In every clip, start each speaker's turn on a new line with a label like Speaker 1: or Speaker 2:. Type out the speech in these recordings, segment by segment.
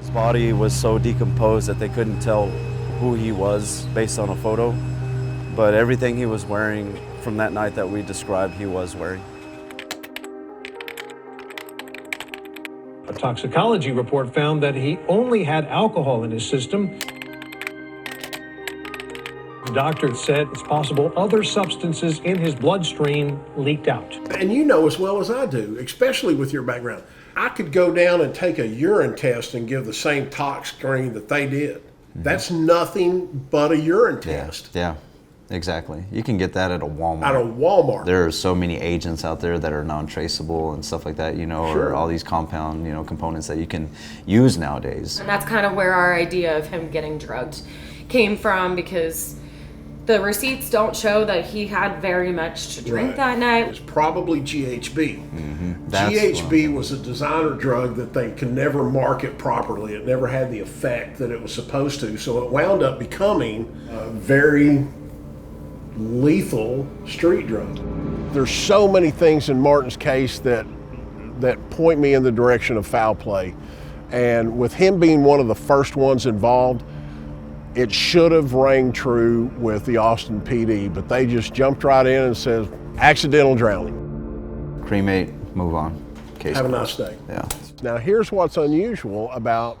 Speaker 1: His body was so decomposed that they couldn't tell who he was based on a photo, but everything he was wearing from that night that we described, he was wearing.
Speaker 2: A toxicology report found that he only had alcohol in his system. The doctor said it's possible other substances in his bloodstream leaked out.
Speaker 3: And you know as well as I do, especially with your background, I could go down and take a urine test and give the same tox screen that they did. That's nothing but a urine test.
Speaker 4: Yeah, exactly. You can get that at a Walmart.
Speaker 3: At a Walmart.
Speaker 4: There are so many agents out there that are non-traceable and stuff like that, you know,
Speaker 3: Sure.
Speaker 4: or all these compound, you know, components that you can use nowadays.
Speaker 5: And that's kind of where our idea of him getting drugged came from, because the receipts don't show that he had very much to drink that night.
Speaker 3: It was probably GHB.
Speaker 4: That's
Speaker 3: GHB was a designer drug that they could never market properly. It never had the effect that it was supposed to. So it wound up becoming a very lethal street drug. There's so many things in Martin's case that point me in the direction of foul play. And with him being one of the first ones involved, it should have rang true with the Austin PD, but they just jumped right in and said, accidental drowning.
Speaker 4: Cremate, move on. Case
Speaker 3: Have a
Speaker 4: closed.
Speaker 3: nice day.
Speaker 4: Yeah.
Speaker 3: Now here's what's unusual about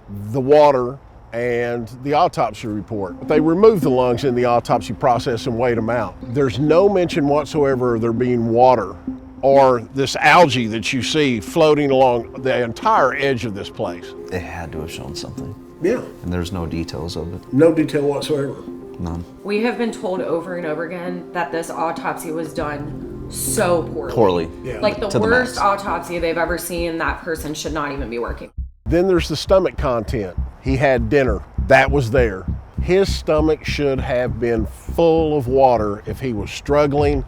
Speaker 3: the water and the autopsy report. They removed the lungs in the autopsy process and weighed them out. There's no mention whatsoever of there being water or this algae that you see floating along the entire edge of this place.
Speaker 4: It had to have shown something.
Speaker 3: Yeah.
Speaker 4: And there's no details of it.
Speaker 3: No detail whatsoever.
Speaker 4: None.
Speaker 5: We have been told over and over again that this autopsy was done so poorly.
Speaker 3: Yeah.
Speaker 5: Like the
Speaker 4: To the
Speaker 5: worst
Speaker 4: max.
Speaker 5: autopsy they've ever seen. That person should not even be working.
Speaker 3: Then there's the stomach content. He had dinner. That was there. His stomach should have been full of water if he was struggling,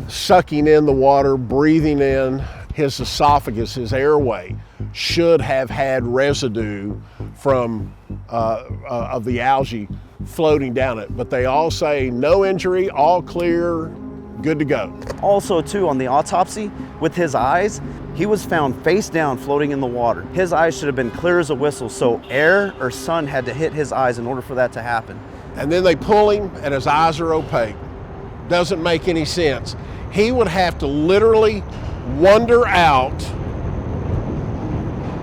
Speaker 3: sucking in the water, breathing in. His esophagus, his airway, should have had residue from of the algae floating down it. But they all say no injury, all clear, good to go.
Speaker 1: Also too, on the autopsy, with his eyes, he was found face down floating in the water. His eyes should have been clear as a whistle, so air or sun had to hit his eyes in order for that to happen.
Speaker 3: And then they pull him and his eyes are opaque. Doesn't make any sense. He would have to literally wander out,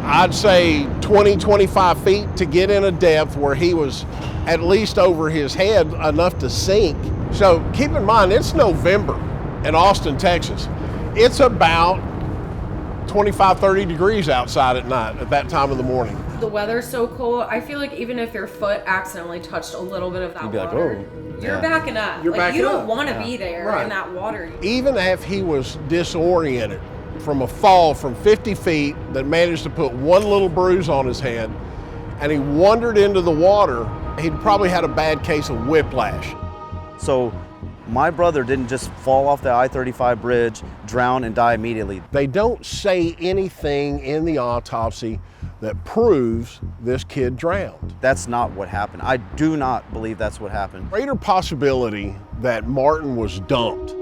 Speaker 3: I'd say 20, 25 feet to get in a depth where he was at least over his head enough to sink. So keep in mind, it's November in Austin, Texas. It's about 25, 30 degrees outside at night at that time of the morning.
Speaker 5: The weather's so cold. I feel like even if your foot accidentally touched a little bit of that
Speaker 1: You'd be like,
Speaker 5: water,
Speaker 1: oh,
Speaker 5: you're
Speaker 1: yeah.
Speaker 5: backing up.
Speaker 3: You're
Speaker 5: like
Speaker 3: backing
Speaker 5: you don't
Speaker 3: up.
Speaker 5: want to be there
Speaker 3: Right.
Speaker 5: in that water.
Speaker 3: Even if he was disoriented from a fall from 50 feet that managed to put one little bruise on his head, and he wandered into the water, he'd probably had a bad case of whiplash.
Speaker 1: So my brother didn't just fall off the I-35 bridge, drown, and die immediately.
Speaker 3: They don't say anything in the autopsy that proves this kid drowned.
Speaker 1: That's not what happened. I do not believe that's what happened.
Speaker 3: Greater possibility that Martin was dumped